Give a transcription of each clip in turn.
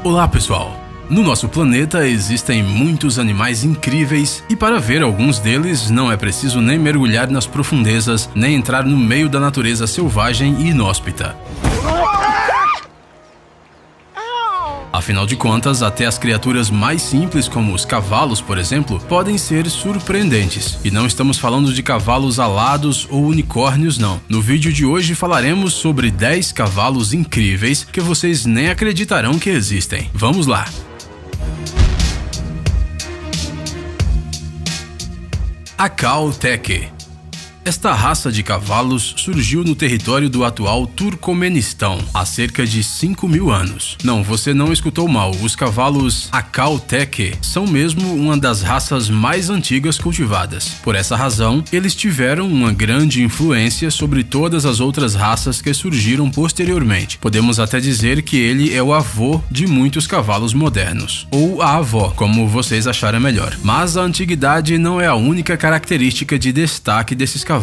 Olá pessoal! No nosso planeta existem muitos animais incríveis e para ver alguns deles não é preciso nem mergulhar nas profundezas, nem entrar no meio da natureza selvagem e inóspita. Afinal de contas, até as criaturas mais simples, como os cavalos, por exemplo, podem ser surpreendentes. E não estamos falando de cavalos alados ou unicórnios, não. No vídeo de hoje falaremos sobre 10 cavalos incríveis que vocês nem acreditarão que existem. Vamos lá! Akau Teke. Esta raça de cavalos surgiu no território do atual Turcomenistão há cerca de 5.000 anos. Não, você não escutou mal, os cavalos Akau Teke são mesmo uma das raças mais antigas cultivadas. Por essa razão, eles tiveram uma grande influência sobre todas as outras raças que surgiram posteriormente. Podemos até dizer que ele é o avô de muitos cavalos modernos, ou a avó, como vocês acharem melhor. Mas a antiguidade não é a única característica de destaque desses cavalos,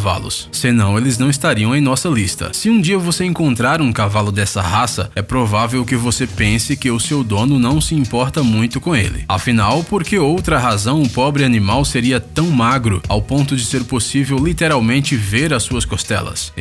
senão eles não estariam em nossa lista. Se um dia você encontrar um cavalo dessa raça, é provável que você pense que o seu dono não se importa muito com ele. Afinal, por que outra razão o pobre animal seria tão magro ao ponto de ser possível literalmente ver as suas costelas?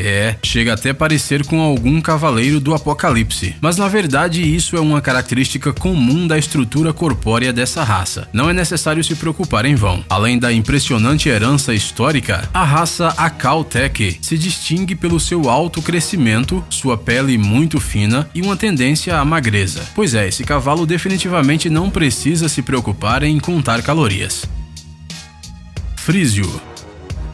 Chega até parecer com algum cavaleiro do Apocalipse. Mas na verdade isso é uma característica comum da estrutura corpórea dessa raça. Não é necessário se preocupar em vão. Além da impressionante herança histórica, a raça Akau Teke se distingue pelo seu alto crescimento, sua pele muito fina e uma tendência à magreza. Pois é, esse cavalo definitivamente não precisa se preocupar em contar calorias. Frísio.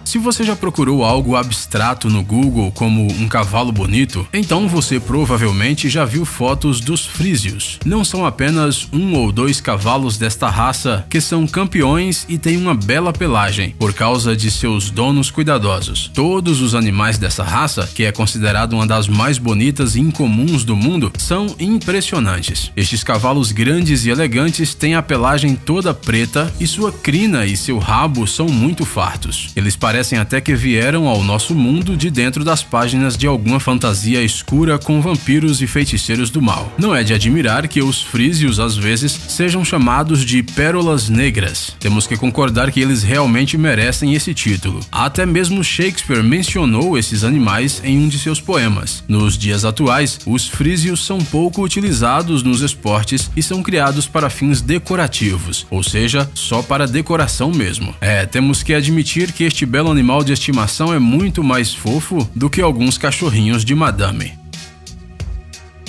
Se você já procurou algo abstrato no Google como um cavalo bonito, então você provavelmente já viu fotos dos frísios. Não são apenas um ou dois cavalos desta raça que são campeões e têm uma bela pelagem por causa de seus donos cuidadosos. Todos os animais dessa raça, que é considerada uma das mais bonitas e incomuns do mundo, são impressionantes. Estes cavalos grandes e elegantes têm a pelagem toda preta e sua crina e seu rabo são muito fartos. Eles parecem até que vieram ao nosso mundo de dentro das páginas de alguma fantasia escura com vampiros e feiticeiros do mal. Não é de admirar que os frísios às vezes sejam chamados de pérolas negras. Temos que concordar que eles realmente merecem esse título. Até mesmo Shakespeare mencionou esses animais em um de seus poemas. Nos dias atuais, os frísios são pouco utilizados nos esportes e são criados para fins decorativos, ou seja, só para decoração mesmo. Temos que admitir que este belo animal de estimação é muito mais fofo do que alguns cachorrinhos de madame.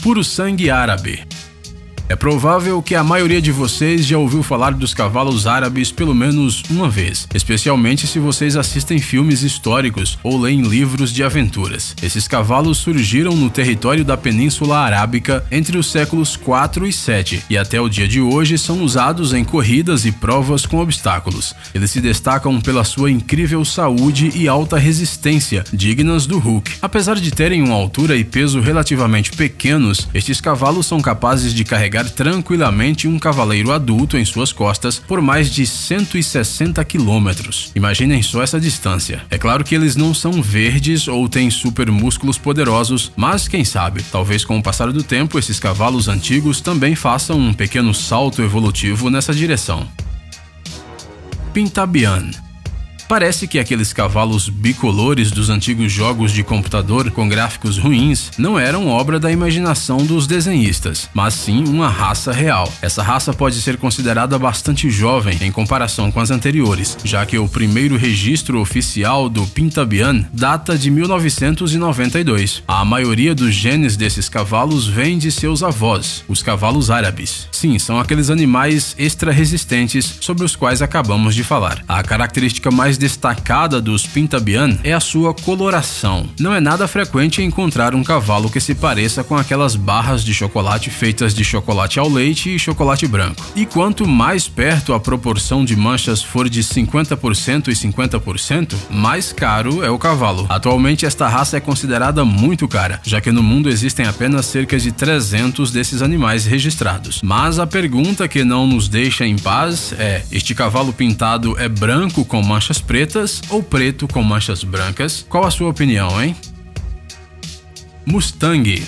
Puro sangue árabe. É provável que a maioria de vocês já ouviu falar dos cavalos árabes pelo menos uma vez, especialmente se vocês assistem filmes históricos ou leem livros de aventuras. Esses cavalos surgiram no território da Península Arábica entre os séculos 4 e 7 e até o dia de hoje são usados em corridas e provas com obstáculos. Eles se destacam pela sua incrível saúde e alta resistência, dignas do Hulk. Apesar de terem uma altura e peso relativamente pequenos, estes cavalos são capazes de carregar tranquilamente um cavaleiro adulto em suas costas por mais de 160 quilômetros. Imaginem só essa distância. É claro que eles não são verdes ou têm super músculos poderosos, mas quem sabe, talvez com o passar do tempo esses cavalos antigos também façam um pequeno salto evolutivo nessa direção. Pintabian. Parece que aqueles cavalos bicolores dos antigos jogos de computador com gráficos ruins não eram obra da imaginação dos desenhistas, mas sim uma raça real. Essa raça pode ser considerada bastante jovem em comparação com as anteriores, já que o primeiro registro oficial do Pintabian data de 1992. A maioria dos genes desses cavalos vem de seus avós, os cavalos árabes. Sim, são aqueles animais extra resistentes sobre os quais acabamos de falar. A característica mais destacada dos Pintabian é a sua coloração. Não é nada frequente encontrar um cavalo que se pareça com aquelas barras de chocolate feitas de chocolate ao leite e chocolate branco. E quanto mais perto a proporção de manchas for de 50% e 50%, mais caro é o cavalo. Atualmente esta raça é considerada muito cara, já que no mundo existem apenas cerca de 300 desses animais registrados. Mas a pergunta que não nos deixa em paz é: este cavalo pintado é branco com manchas pretas ou preto com manchas brancas? Qual a sua opinião, hein? Mustang.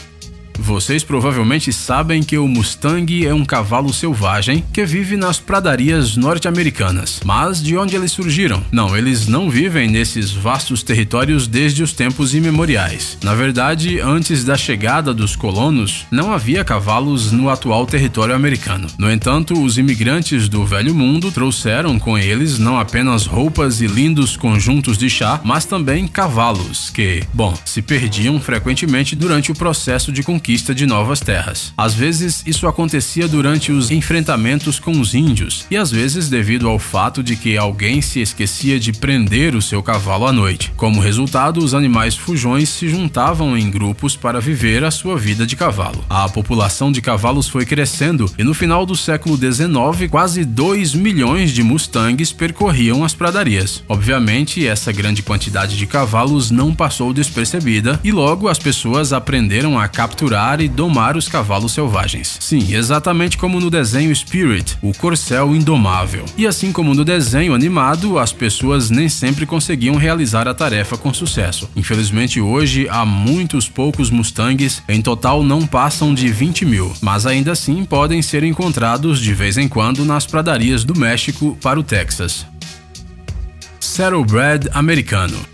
Vocês provavelmente sabem que o Mustang é um cavalo selvagem que vive nas pradarias norte-americanas. Mas de onde eles surgiram? Não, eles não vivem nesses vastos territórios desde os tempos imemoriais. Na verdade, antes da chegada dos colonos, não havia cavalos no atual território americano. No entanto, os imigrantes do Velho Mundo trouxeram com eles não apenas roupas e lindos conjuntos de chá, mas também cavalos que, se perdiam frequentemente durante o processo de conquista de novas terras. Às vezes, isso acontecia durante os enfrentamentos com os índios, e às vezes devido ao fato de que alguém se esquecia de prender o seu cavalo à noite. Como resultado, os animais fujões se juntavam em grupos para viver a sua vida de cavalo. A população de cavalos foi crescendo e no final do século XIX, quase 2 milhões de Mustangs percorriam as pradarias. Obviamente, essa grande quantidade de cavalos não passou despercebida e logo as pessoas aprenderam a capturar e domar os cavalos selvagens. Sim, exatamente como no desenho Spirit, o corcel indomável. E assim como no desenho animado, as pessoas nem sempre conseguiam realizar a tarefa com sucesso. Infelizmente hoje há muitos poucos Mustangs, em total não passam de 20 mil, mas ainda assim podem ser encontrados de vez em quando nas pradarias do México para o Texas. Saddlebred americano.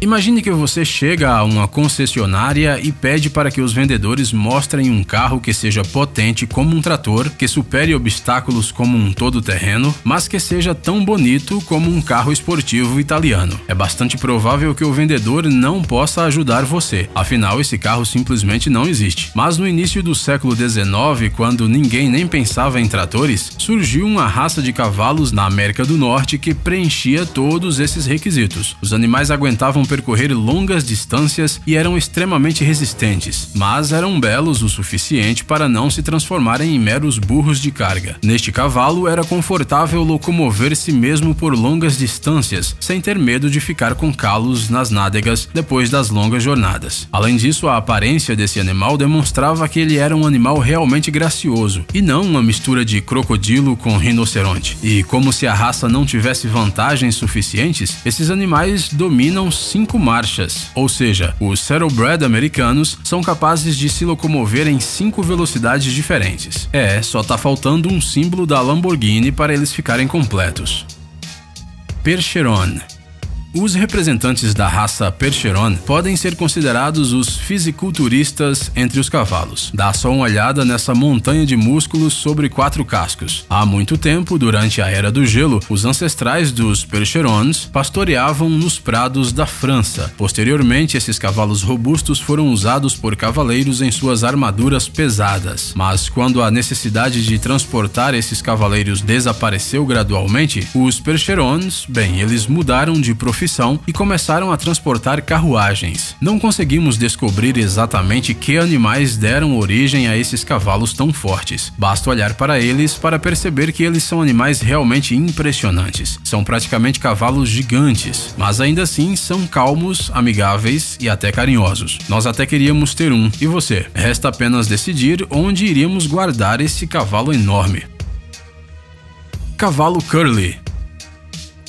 Imagine que você chega a uma concessionária e pede para que os vendedores mostrem um carro que seja potente como um trator, que supere obstáculos como um todo-terreno, mas que seja tão bonito como um carro esportivo italiano. É bastante provável que o vendedor não possa ajudar você, afinal esse carro simplesmente não existe. Mas no início do século XIX, quando ninguém nem pensava em tratores, surgiu uma raça de cavalos na América do Norte que preenchia todos esses requisitos. Os animais aguentavam percorrer longas distâncias e eram extremamente resistentes, mas eram belos o suficiente para não se transformarem em meros burros de carga. Neste cavalo era confortável locomover-se mesmo por longas distâncias, sem ter medo de ficar com calos nas nádegas depois das longas jornadas. Além disso, a aparência desse animal demonstrava que ele era um animal realmente gracioso, e não uma mistura de crocodilo com rinoceronte. E como se a raça não tivesse vantagens suficientes, esses animais dominam 5 marchas, ou seja, os Saddlebred americanos são capazes de se locomover em 5 velocidades diferentes. Só tá faltando um símbolo da Lamborghini para eles ficarem completos. Percheron. Os representantes da raça Percheron podem ser considerados os fisiculturistas entre os cavalos. Dá só uma olhada nessa montanha de músculos sobre 4 cascos. Há muito tempo, durante a Era do Gelo, os ancestrais dos Percherons pastoreavam nos prados da França. Posteriormente, esses cavalos robustos foram usados por cavaleiros em suas armaduras pesadas. Mas quando a necessidade de transportar esses cavaleiros desapareceu gradualmente, os Percherons, eles mudaram de profissão e começaram a transportar carruagens. Não conseguimos descobrir exatamente que animais deram origem a esses cavalos tão fortes. Basta olhar para eles para perceber que eles são animais realmente impressionantes. São praticamente cavalos gigantes, mas ainda assim são calmos, amigáveis e até carinhosos. Nós até queríamos ter um. E você? Resta apenas decidir onde iríamos guardar esse cavalo enorme. Cavalo Curly.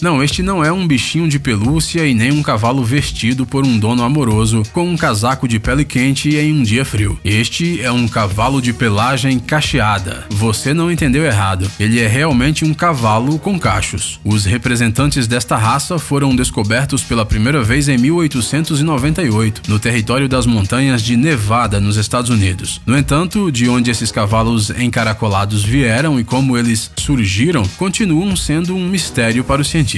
Não, este não é um bichinho de pelúcia e nem um cavalo vestido por um dono amoroso com um casaco de pele quente em um dia frio. Este é um cavalo de pelagem cacheada. Você não entendeu errado. Ele é realmente um cavalo com cachos. Os representantes desta raça foram descobertos pela primeira vez em 1898, no território das montanhas de Nevada, nos Estados Unidos. No entanto, de onde esses cavalos encaracolados vieram e como eles surgiram, continuam sendo um mistério para os cientistas.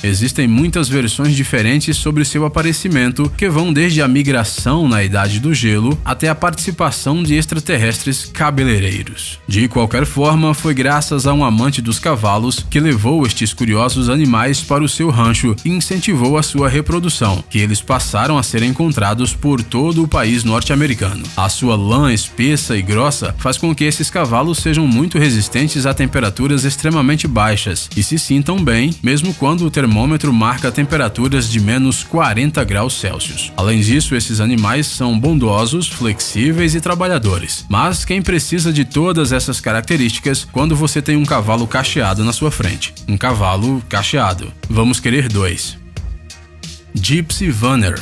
Existem muitas versões diferentes sobre seu aparecimento, que vão desde a migração na Idade do Gelo até a participação de extraterrestres cabeleireiros. De qualquer forma, foi graças a um amante dos cavalos que levou estes curiosos animais para o seu rancho e incentivou a sua reprodução, que eles passaram a ser encontrados por todo o país norte-americano. A sua lã espessa e grossa faz com que esses cavalos sejam muito resistentes a temperaturas extremamente baixas e se sintam bem, mesmo quando o termômetro marca temperaturas de menos 40 graus Celsius. Além disso, esses animais são bondosos, flexíveis e trabalhadores. Mas quem precisa de todas essas características quando você tem um cavalo cacheado na sua frente? Um cavalo cacheado. Vamos querer 2. Gypsy Vanner.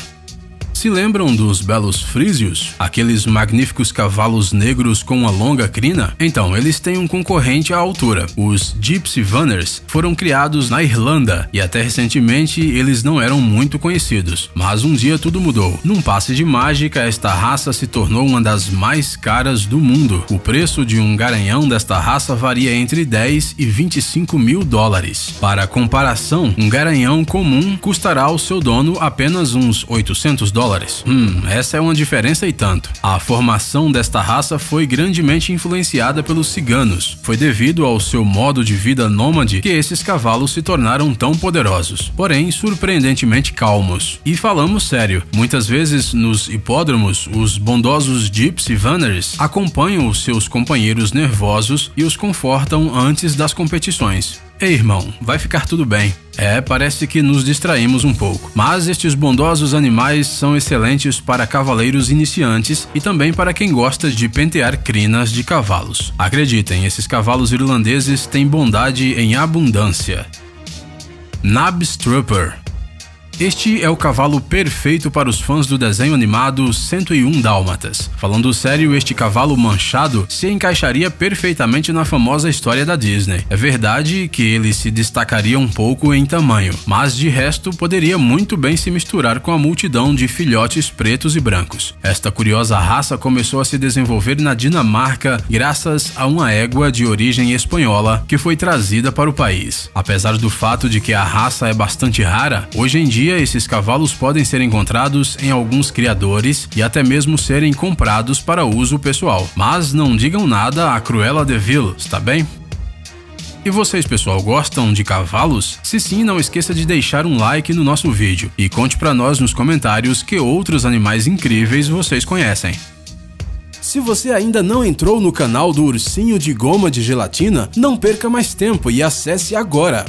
Se lembram dos belos frísios? Aqueles magníficos cavalos negros com uma longa crina? Então, eles têm um concorrente à altura. Os Gypsy Runners foram criados na Irlanda e até recentemente eles não eram muito conhecidos. Mas um dia tudo mudou. Num passe de mágica, esta raça se tornou uma das mais caras do mundo. O preço de um garanhão desta raça varia entre 10 e 25 mil dólares. Para comparação, um garanhão comum custará ao seu dono apenas uns 800 dólares. Essa é uma diferença e tanto. A formação desta raça foi grandemente influenciada pelos ciganos. Foi devido ao seu modo de vida nômade que esses cavalos se tornaram tão poderosos, porém surpreendentemente calmos. E falamos sério, muitas vezes nos hipódromos, os bondosos Gypsy Runners acompanham os seus companheiros nervosos e os confortam antes das competições. Ei, irmão, vai ficar tudo bem. Parece que nos distraímos um pouco. Mas estes bondosos animais são excelentes para cavaleiros iniciantes e também para quem gosta de pentear crinas de cavalos. Acreditem, esses cavalos irlandeses têm bondade em abundância. Knabstruper. Este é o cavalo perfeito para os fãs do desenho animado 101 Dálmatas. Falando sério, este cavalo manchado se encaixaria perfeitamente na famosa história da Disney. É verdade que ele se destacaria um pouco em tamanho, mas de resto poderia muito bem se misturar com a multidão de filhotes pretos e brancos. Esta curiosa raça começou a se desenvolver na Dinamarca graças a uma égua de origem espanhola que foi trazida para o país. Apesar do fato de que a raça é bastante rara, hoje em dia esses cavalos podem ser encontrados em alguns criadores e até mesmo serem comprados para uso pessoal. Mas não digam nada a Cruella de Vil, está bem? E vocês, pessoal, gostam de cavalos? Se sim, não esqueça de deixar um like no nosso vídeo e conte pra nós nos comentários que outros animais incríveis vocês conhecem. Se você ainda não entrou no canal do Ursinho de Goma de Gelatina, não perca mais tempo e acesse agora.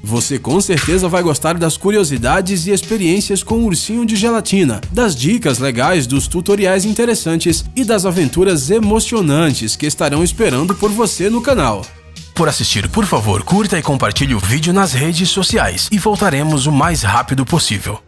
Você com certeza vai gostar das curiosidades e experiências com o Ursinho de Gelatina, das dicas legais, dos tutoriais interessantes e das aventuras emocionantes que estarão esperando por você no canal. Por assistir, por favor, curta e compartilhe o vídeo nas redes sociais e voltaremos o mais rápido possível.